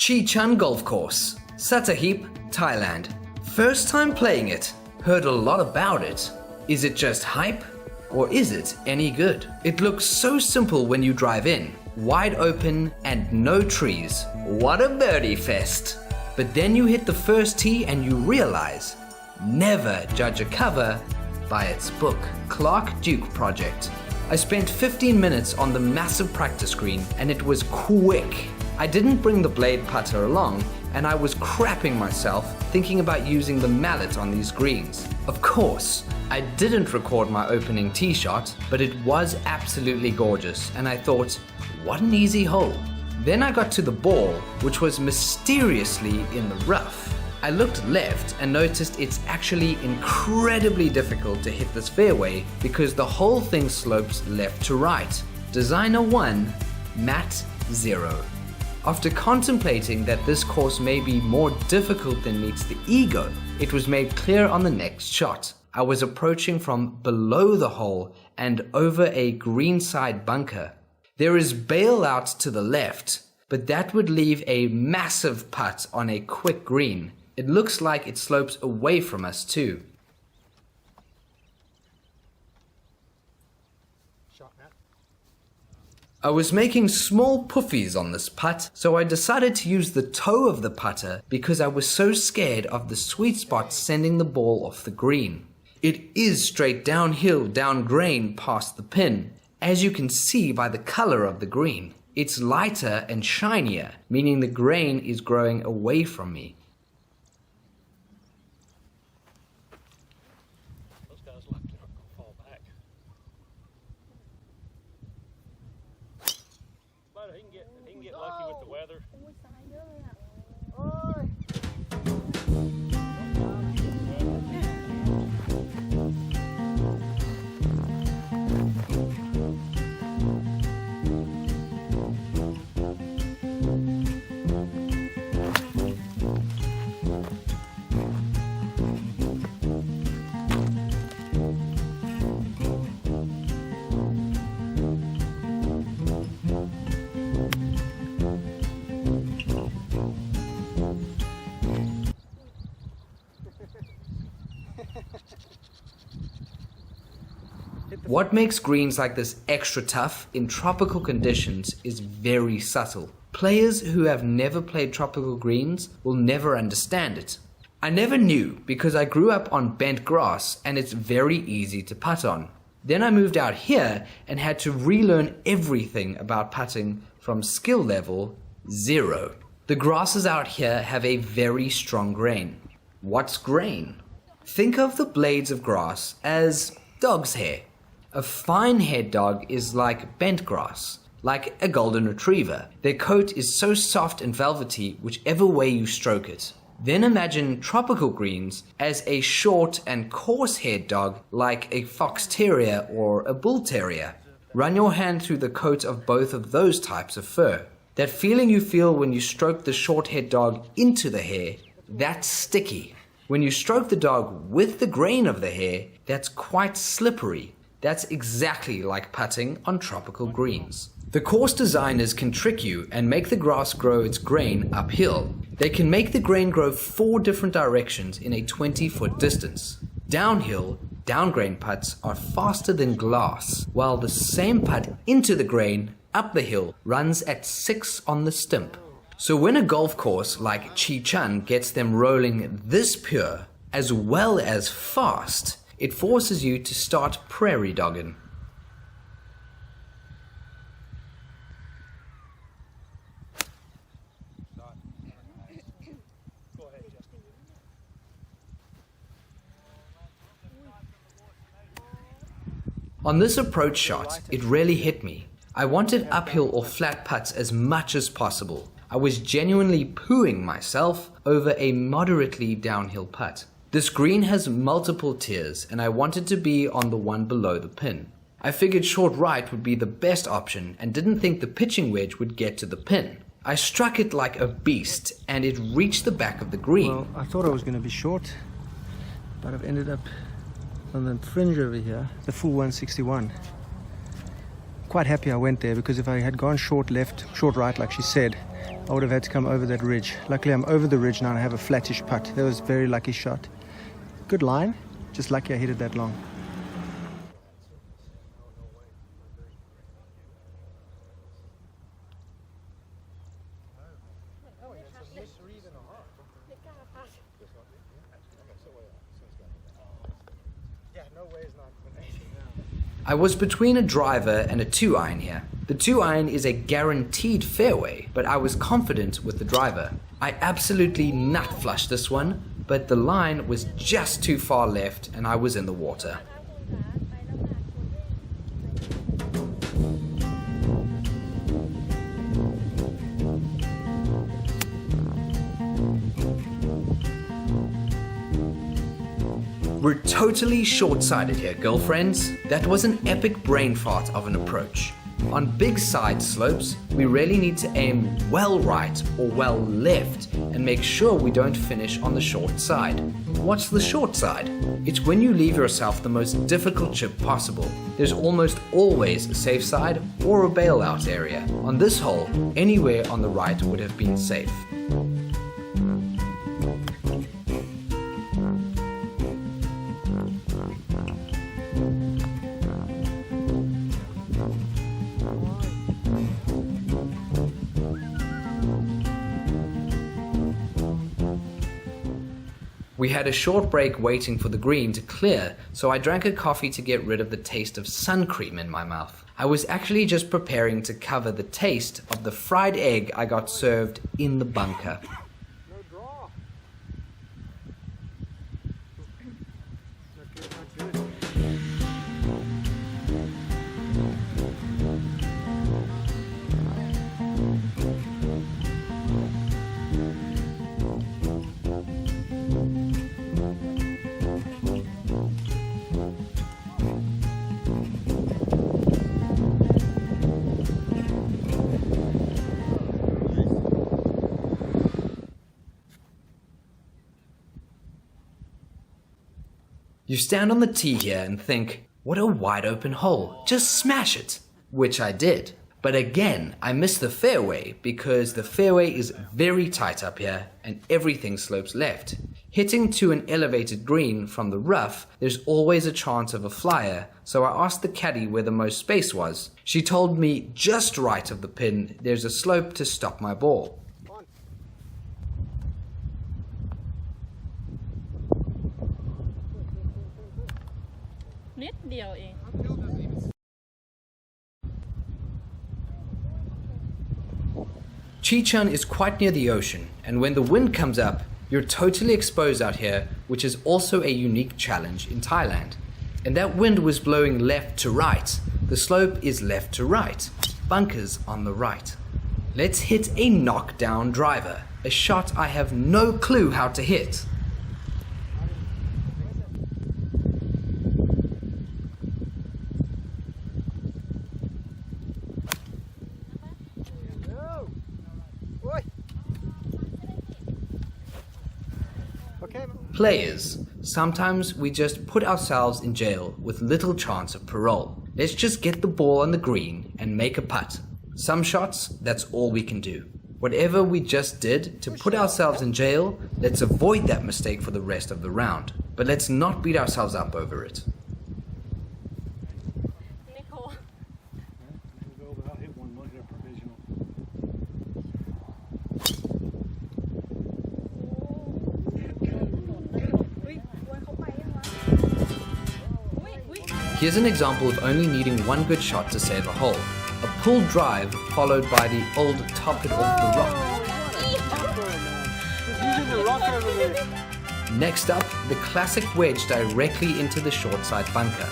Cheechan Golf Course, Satahip, Thailand. First time playing it, heard a lot about it. Is it just hype? Or is it any good? It looks so simple when you drive in, wide open and no trees. What a birdie fest! But then you hit the first tee and you realize, never judge a cover by its book. Clark Duke Project. I spent 15 minutes on the massive practice green and it was quick. I didn't bring the blade putter along and I was crapping myself thinking about using the mallet on these greens. Of course, I didn't record my opening tee shot, but it was absolutely gorgeous and I thought, what an easy hole. Then I got to the ball, which was mysteriously in the rough. I looked left and noticed it's actually incredibly difficult to hit this fairway because the whole thing slopes left to right. Designer 1, Mat 0. After contemplating that this course may be more difficult than meets the ego, it was made clear on the next shot. I was approaching from below the hole and over a greenside bunker. There is bailout to the left, but that would leave a massive putt on a quick green. It looks like it slopes away from us too. I was making small puffies on this putt, so I decided to use the toe of the putter because I was so scared of the sweet spot sending the ball off the green. It is straight downhill, down grain past the pin, as you can see by the color of the green. It's lighter and shinier, meaning the grain is growing away from me. Those guys like to fall back. But he can get lucky with the weather. What makes greens like this extra tough in tropical conditions is very subtle. Players who have never played tropical greens will never understand it. I never knew because I grew up on bent grass and it's very easy to putt on. Then I moved out here and had to relearn everything about putting from skill level 0. The grasses out here have a very strong grain. What's grain? Think of the blades of grass as dog's hair. A fine-haired dog is like bent grass, like a golden retriever. Their coat is so soft and velvety whichever way you stroke it. Then imagine tropical greens as a short and coarse-haired dog like a fox terrier or a bull terrier. Run your hand through the coat of both of those types of fur. That feeling you feel when you stroke the short-haired dog into the hair, that's sticky. When you stroke the dog with the grain of the hair, that's quite slippery. That's exactly like putting on tropical greens. The course designers can trick you and make the grass grow its grain uphill. They can make the grain grow 4 different directions in a 20-foot distance. Downhill, downgrain putts are faster than glass, while the same putt into the grain up the hill runs at 6 on the stimp. So when a golf course like Cheechan gets them rolling this pure, as well as fast, it forces you to start prairie dogging. On this approach shot, it really hit me. I wanted uphill or flat putts as much as possible. I was genuinely pooing myself over a moderately downhill putt. This green has multiple tiers and I wanted to be on the one below the pin. I figured short right would be the best option and didn't think the pitching wedge would get to the pin. I struck it like a beast and it reached the back of the green. Well, I thought I was going to be short, but I've ended up on the fringe over here, the full 161. Quite happy I went there because if I had gone short left, short right like she said, I would have had to come over that ridge. Luckily I'm over the ridge now and I have a flattish putt. That was a very lucky shot. Good line, just lucky I hit it that long. I was between a driver and a 2-iron here. The 2-iron is a guaranteed fairway, but I was confident with the driver. I absolutely nut flushed this one, but the line was just too far left and I was in the water. We're totally short-sighted here, girlfriends. That was an epic brain fart of an approach. On big side slopes, we really need to aim well right or well left and make sure we don't finish on the short side. What's the short side? It's when you leave yourself the most difficult chip possible. There's almost always a safe side or a bailout area. On this hole, anywhere on the right would have been safe. We had a short break waiting for the green to clear, so I drank a coffee to get rid of the taste of sun cream in my mouth. I was actually just preparing to cover the taste of the fried egg I got served in the bunker. You stand on the tee here and think, what a wide open hole, just smash it, which I did. But again, I missed the fairway because the fairway is very tight up here and everything slopes left. Hitting to an elevated green from the rough, there's always a chance of a flyer, so I asked the caddy where the most space was. She told me just right of the pin, there's a slope to stop my ball. Cheechan is quite near the ocean, and when the wind comes up, you're totally exposed out here, which is also a unique challenge in Thailand. And that wind was blowing left to right. The slope is left to right. Bunkers on the right. Let's hit a knockdown driver, a shot I have no clue how to hit. Players, sometimes we just put ourselves in jail with little chance of parole. Let's just get the ball on the green and make a putt. Some shots, that's all we can do. Whatever we just did to put ourselves in jail, let's avoid that mistake for the rest of the round. But let's not beat ourselves up over it. Here's an example of only needing one good shot to save a hole. A pulled drive followed by the old top it off the rock. Next up, the classic wedge directly into the short side bunker.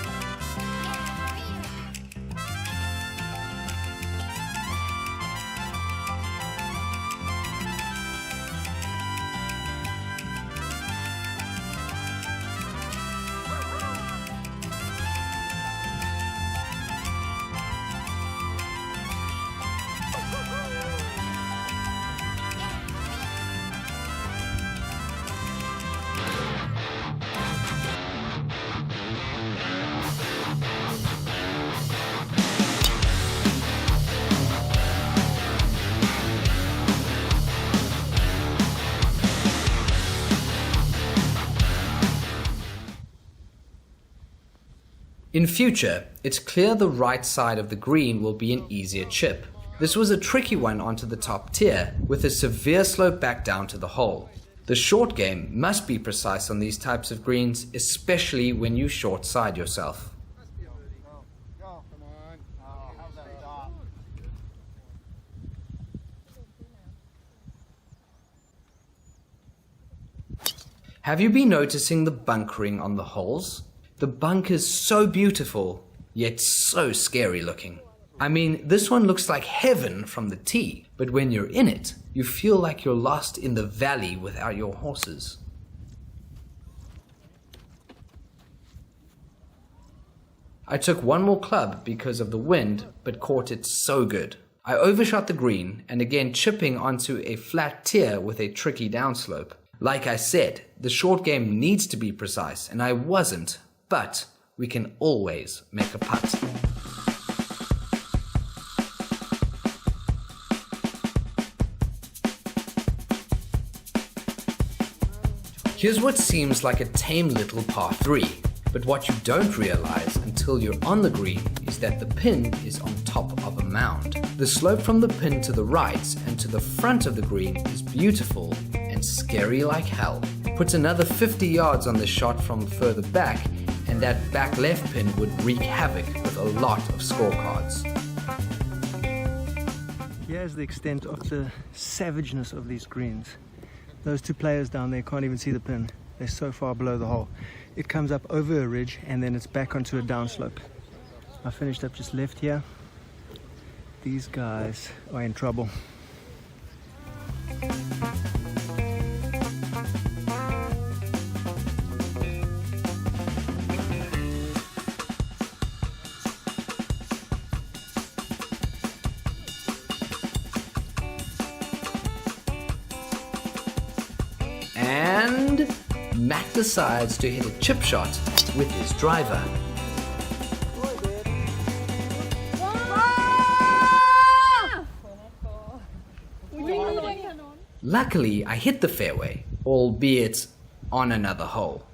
In future, it's clear the right side of the green will be an easier chip. This was a tricky one onto the top tier, with a severe slope back down to the hole. The short game must be precise on these types of greens, especially when you short side yourself. Have you been noticing the bunkering on the holes? The bunk is so beautiful, yet so scary looking. I mean, this one looks like heaven from the tee, but when you're in it, you feel like you're lost in the valley without your horses. I took one more club because of the wind, but caught it so good. I overshot the green and again chipping onto a flat tier with a tricky downslope. Like I said, the short game needs to be precise, and I wasn't, but we can always make a putt. Here's what seems like a tame little par 3, but what you don't realize until you're on the green is that the pin is on top of a mound. The slope from the pin to the right and to the front of the green is beautiful and scary like hell. Put another 50 yards on the shot from further back and that back left pin would wreak havoc with a lot of scorecards. Here's the extent of the savageness of these greens. Those two players down there can't even see the pin. They're so far below the hole. It comes up over a ridge and then it's back onto a downslope. I finished up just left here. These guys are in trouble. And Matt decides to hit a chip shot with his driver. Luckily, I hit the fairway, albeit on another hole.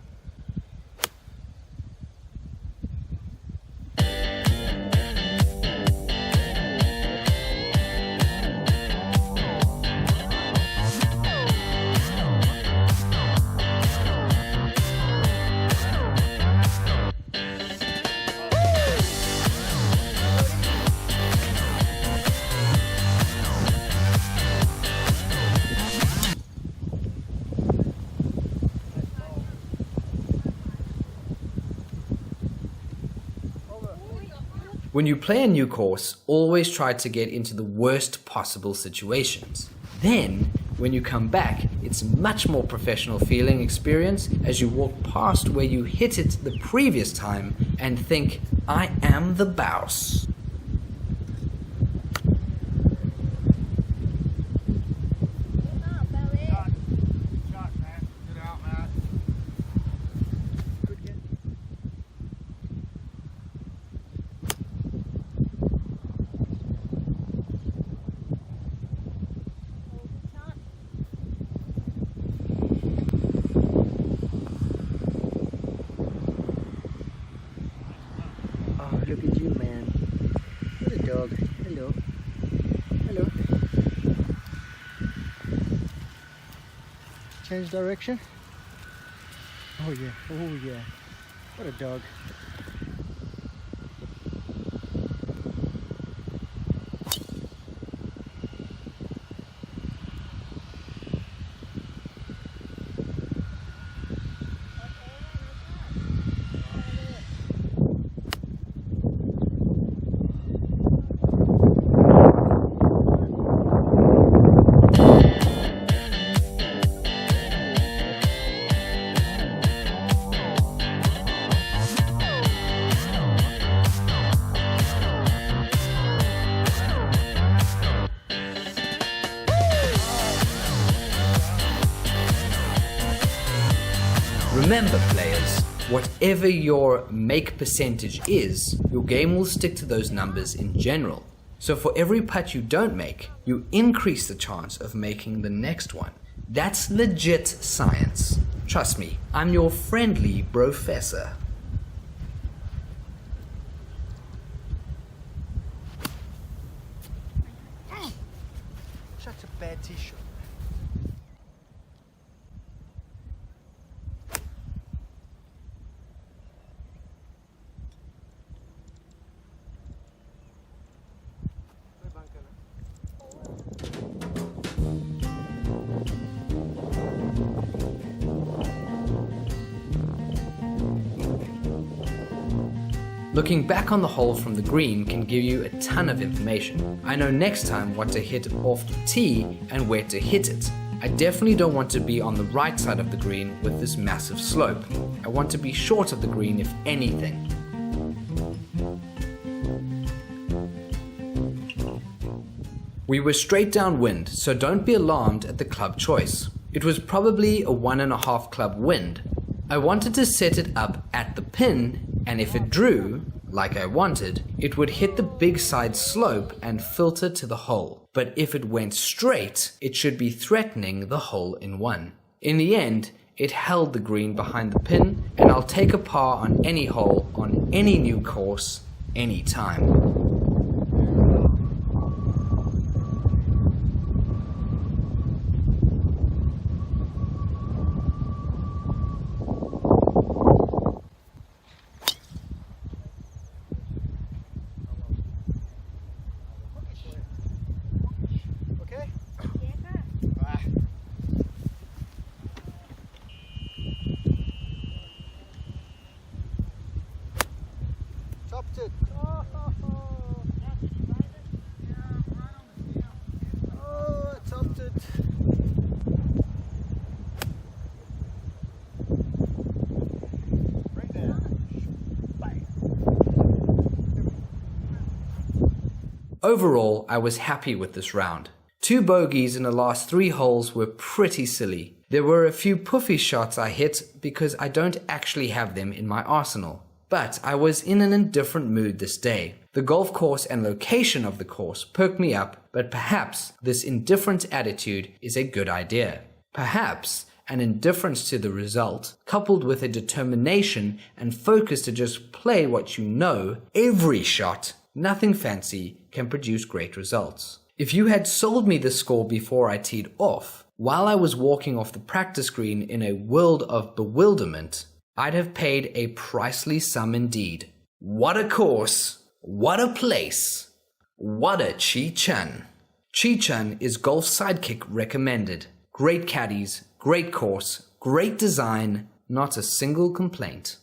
When you play a new course, always try to get into the worst possible situations. Then, when you come back, it's a much more professional feeling experience as you walk past where you hit it the previous time and think, I am the boss. Look at you, man. What a dog. Hello. Hello. Change direction. Oh yeah. Oh yeah. What a dog. Remember, players, whatever your make percentage is, your game will stick to those numbers in general. So for every putt you don't make, you increase the chance of making the next one. That's legit science. Trust me, I'm your friendly professor. Looking back on the hole from the green can give you a ton of information. I know next time what to hit off the tee and where to hit it. I definitely don't want to be on the right side of the green with this massive slope. I want to be short of the green if anything. We were straight downwind, so don't be alarmed at the club choice. It was probably a 1.5 club wind. I wanted to set it up at the pin, and if it drew, like I wanted, it would hit the big side slope and filter to the hole. But if it went straight, it should be threatening the hole in one. In the end, it held the green behind the pin, and I'll take a par on any hole, on any new course, anytime. Chopped it. Oh, I chopped it. Right there. Bye. Overall, I was happy with this round. 2 bogeys in the last 3 holes were pretty silly. There were a few puffy shots I hit because I don't actually have them in my arsenal. But I was in an indifferent mood this day. The golf course and location of the course perked me up, but perhaps this indifferent attitude is a good idea. Perhaps an indifference to the result, coupled with a determination and focus to just play what you know, every shot, nothing fancy, can produce great results. If you had sold me the score before I teed off, while I was walking off the practice green in a world of bewilderment, I'd have paid a pricely sum indeed. What a course! What a place! What a Cheechan! Cheechan is golf sidekick recommended. Great caddies, great course, great design, not a single complaint.